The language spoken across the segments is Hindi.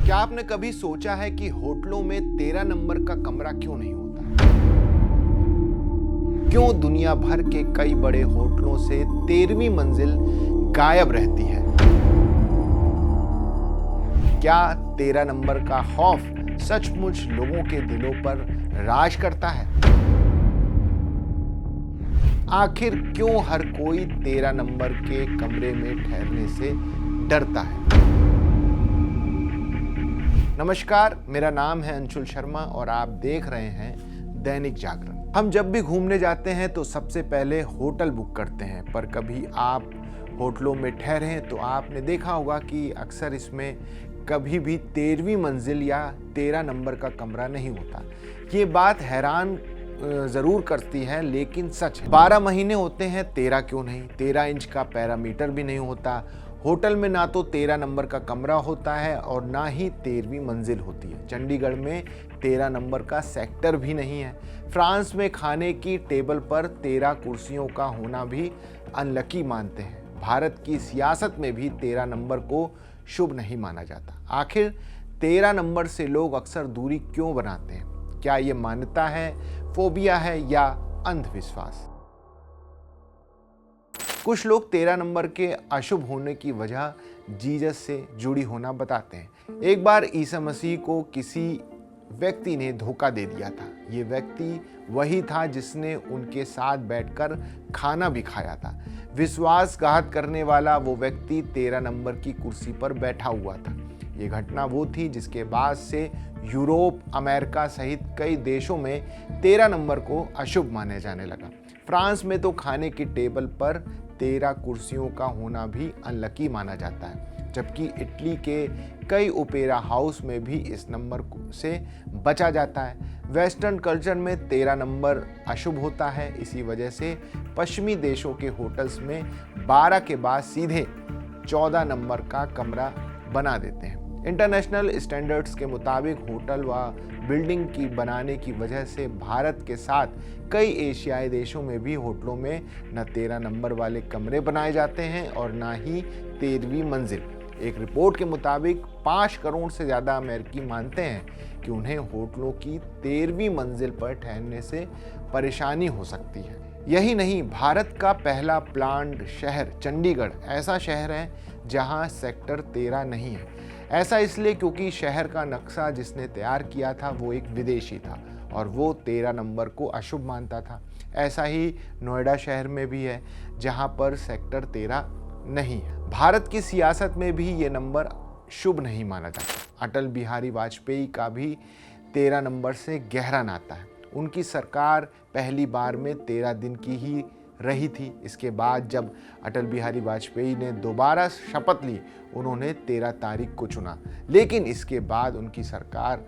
क्या आपने कभी सोचा है कि होटलों में 13 नंबर का कमरा क्यों नहीं होता? क्यों दुनिया भर के कई बड़े होटलों से 13वीं मंजिल गायब रहती है? क्या 13 नंबर का खौफ सचमुच लोगों के दिलों पर राज करता है? आखिर क्यों हर कोई 13 नंबर के कमरे में ठहरने से डरता है? नमस्कार, मेरा नाम है अंशुल शर्मा और आप देख रहे हैं दैनिक जागरण। हम जब भी घूमने जाते हैं तो सबसे पहले होटल बुक करते हैं, पर कभी आप होटलों में ठहरे हैं तो आपने देखा होगा कि अक्सर इसमें कभी भी 13वीं मंजिल या 13 नंबर का कमरा नहीं होता। ये बात हैरान जरूर करती है, लेकिन सच है। 12 महीने होते हैं, 13 क्यों नहीं? 13 इंच का पैरामीटर भी नहीं होता। होटल में ना तो 13 नंबर का कमरा होता है और ना ही 13वीं मंजिल होती है। चंडीगढ़ में 13 नंबर का सेक्टर भी नहीं है। फ्रांस में खाने की टेबल पर 13 कुर्सियों का होना भी अनलकी मानते हैं। भारत की सियासत में भी 13 नंबर को शुभ नहीं माना जाता। आखिर 13 नंबर से लोग अक्सर दूरी क्यों बनाते हैं? क्या ये मान्यता है, फोबिया है या अंधविश्वास? कुछ लोग 13 नंबर के अशुभ होने की वजह जीसस से जुड़ी होना बताते हैं। एक बार ईसा मसीह को किसी व्यक्ति ने धोखा दे दिया था। ये व्यक्ति वही था जिसने उनके साथ बैठकर खाना भी खाया था। विश्वासघात करने वाला वो व्यक्ति 13 नंबर की कुर्सी पर बैठा हुआ था। ये घटना वो थी जिसके बाद से यूरोप, अमेरिका सहित कई देशों में 13 नंबर को अशुभ माने जाने लगा। फ्रांस में तो खाने की टेबल पर 13 कुर्सियों का होना भी अनलकी माना जाता है, जबकि इटली के कई ओपेरा हाउस में भी इस नंबर से बचा जाता है। वेस्टर्न कल्चर में 13 नंबर अशुभ होता है। इसी वजह से पश्चिमी देशों के होटल्स में 12 के बाद सीधे 14 नंबर का कमरा बना देते हैं। इंटरनेशनल स्टैंडर्ड्स के मुताबिक होटल व बिल्डिंग की बनाने की वजह से भारत के साथ कई एशियाई देशों में भी होटलों में न 13 नंबर वाले कमरे बनाए जाते हैं और ना ही 13वीं मंजिल। एक रिपोर्ट के मुताबिक 5 करोड़ से ज़्यादा अमेरिकी मानते हैं कि उन्हें होटलों की 13वीं मंजिल पर ठहरने से परेशानी हो सकती है। यही नहीं, भारत का पहला प्लान्ड शहर चंडीगढ़ ऐसा शहर है जहां सेक्टर 13 नहीं है। ऐसा इसलिए क्योंकि शहर का नक्शा जिसने तैयार किया था वो एक विदेशी था और वो 13 नंबर को अशुभ मानता था। ऐसा ही नोएडा शहर में भी है जहां पर सेक्टर 13 नहीं है। भारत की सियासत में भी ये नंबर शुभ नहीं माना जाता। अटल बिहारी वाजपेयी का भी 13 नंबर से गहरा नाता है। उनकी सरकार पहली बार में 13 दिन की ही रही थी। इसके बाद जब अटल बिहारी वाजपेयी ने दोबारा शपथ ली, उन्होंने 13 तारीख को चुना, लेकिन इसके बाद उनकी सरकार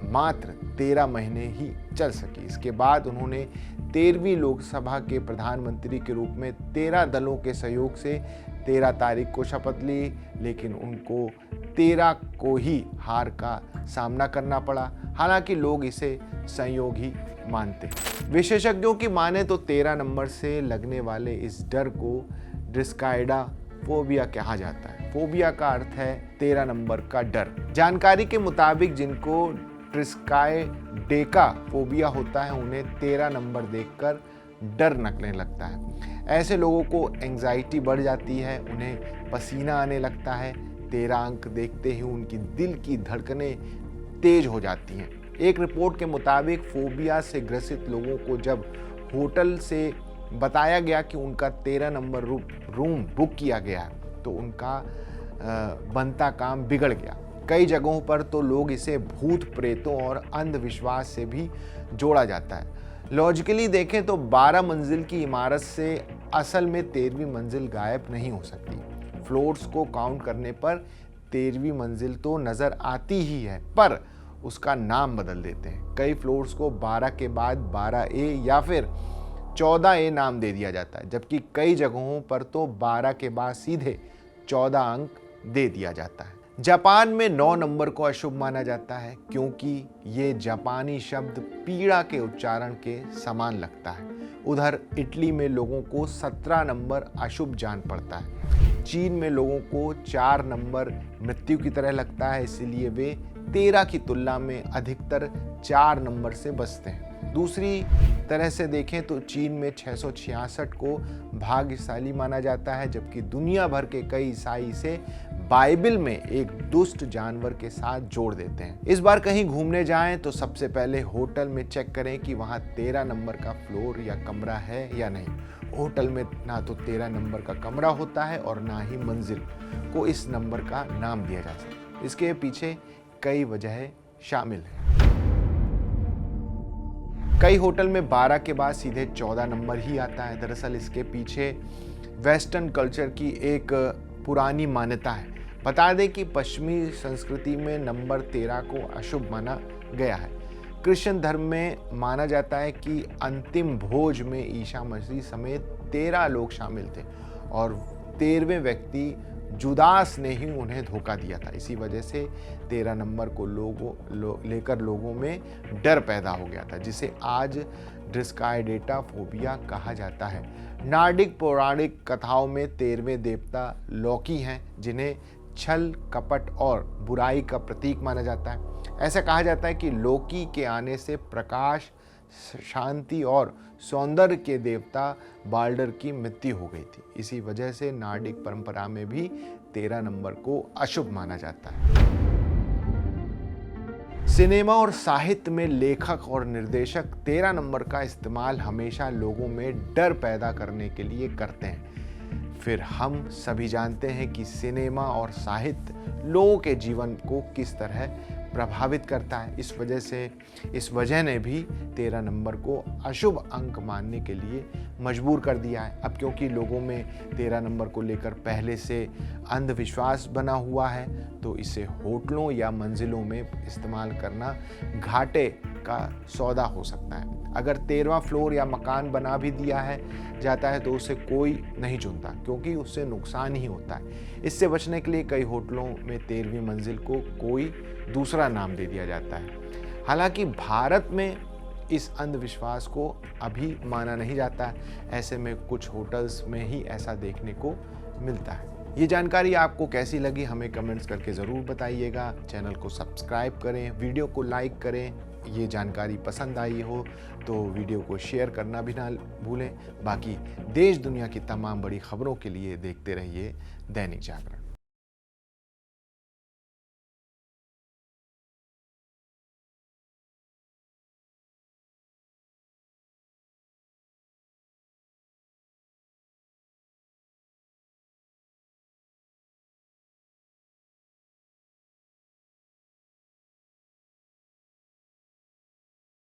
मात्र 13 महीने ही चल सकी। इसके बाद उन्होंने 13वीं लोकसभा के प्रधानमंत्री के रूप में 13 दलों के सहयोग से 13 तारीख को शपथ ली, लेकिन उनको 13 को ही हार का सामना करना पड़ा। हालांकि लोग इसे संयोग ही मानते हैं। विशेषज्ञों की माने तो 13 नंबर से लगने वाले इस डर को ट्रिस्काइडा फोबिया कहा जाता है। फोबिया का अर्थ है 13 नंबर का डर। जानकारी के मुताबिक जिनको ट्रिस्काइडेका फोबिया होता है, उन्हें 13 नंबर देखकर डर लगने लगता है। ऐसे लोगों को एंजाइटी बढ़ जाती है, उन्हें पसीना आने लगता है। 13 अंक देखते ही उनकी दिल की धड़कनें तेज हो जाती हैं। एक रिपोर्ट के मुताबिक फोबिया से ग्रसित लोगों को जब होटल से बताया गया कि उनका 13 नंबर रूम बुक किया गया तो उनका बनता काम बिगड़ गया। कई जगहों पर तो लोग इसे भूत प्रेतों और अंधविश्वास से भी जोड़ा जाता है। लॉजिकली देखें तो 12 मंजिल की इमारत से असल में 13वीं मंजिल गायब नहीं हो सकती। फ्लोर्स को काउंट करने पर 13वीं मंजिल तो नज़र आती ही है, पर उसका नाम बदल देते हैं। कई फ्लोर्स को 12 के बाद 12A या फिर 14A नाम दे दिया जाता है, जबकि कई जगहों पर तो 12 के बाद सीधे 14 अंक दे दिया जाता है। जापान में 9 नंबर को अशुभ माना जाता है क्योंकि ये जापानी शब्द पीड़ा के उच्चारण के समान लगता है। उधर इटली में लोगों को 17 नंबर अशुभ जान पड़ता है। चीन में लोगों को 4 नंबर मृत्यु की तरह लगता है, इसीलिए वे 13 की तुलना में अधिकतर 4 नंबर से बचते हैं। दूसरी तरह से देखें तो चीन में 666 को भाग्यशाली माना जाता है, जबकि दुनिया भर के कई ईसाई इसे बाइबल में एक दुष्ट जानवर के साथ जोड़ देते हैं। इस बार कहीं घूमने जाएं तो सबसे पहले होटल में चेक करें कि वहां 13 नंबर का फ्लोर या कमरा है या नहीं। होटल में ना तो 13 नंबर का कमरा होता है और ना ही मंजिल को इस नंबर का नाम दिया जा सकता। इसके पीछे कई वजहें शामिल हैं। कई होटल में 12 के बाद सीधे 14 नंबर ही आता है। दरअसल इसके पीछे वेस्टर्न कल्चर की एक पुरानी मान्यता है। बता दें कि पश्चिमी संस्कृति में नंबर 13 को अशुभ माना गया है। क्रिश्चियन धर्म में माना जाता है कि अंतिम भोज में ईसा मसीह समेत 13 लोग शामिल थे और 13वें व्यक्ति जुदास ने ही उन्हें धोखा दिया था। इसी वजह से 13 नंबर को लेकर लोगों में डर पैदा हो गया था, जिसे आज डिस्काइडेटा फोबिया कहा जाता है। नार्डिक पौराणिक कथाओं में 13वें देवता लोकी हैं, जिन्हें छल, कपट और बुराई का प्रतीक माना जाता है। ऐसा कहा जाता है कि लोकी के आने से प्रकाश, शांति और सौंदर्य के देवता बाल्डर की मृत्यु हो गई थी। इसी वजह से नार्डिक परंपरा में भी 13 नंबर को अशुभ माना जाता है। सिनेमा और साहित्य में लेखक और निर्देशक 13 नंबर का इस्तेमाल हमेशा लोगों में डर पैदा करने के लिए करते हैं। फिर हम सभी जानते हैं कि सिनेमा और साहित्य लोगों के जीवन को किस तरह प्रभावित करता है। इस वजह ने भी 13 नंबर को अशुभ अंक मानने के लिए मजबूर कर दिया है। अब क्योंकि लोगों में 13 नंबर को लेकर पहले से अंधविश्वास बना हुआ है, तो इसे होटलों या मंजिलों में इस्तेमाल करना घाटे का सौदा हो सकता है। अगर 13वां फ्लोर या मकान बना भी दिया जाता है तो उसे कोई नहीं चुनता, क्योंकि उससे नुकसान ही होता है। इससे बचने के लिए कई होटलों में 13वीं मंजिल को कोई दूसरा नाम दे दिया जाता है। हालांकि भारत में इस अंधविश्वास को अभी माना नहीं जाता है। ऐसे में कुछ होटल्स में ही ऐसा देखने को मिलता है। ये जानकारी आपको कैसी लगी हमें कमेंट्स करके ज़रूर बताइएगा। चैनल को सब्सक्राइब करें, वीडियो को लाइक करें। ये जानकारी पसंद आई हो तो वीडियो को शेयर करना भी ना भूलें। बाकी देश दुनिया की तमाम बड़ी खबरों के लिए देखते रहिए दैनिक जागरण।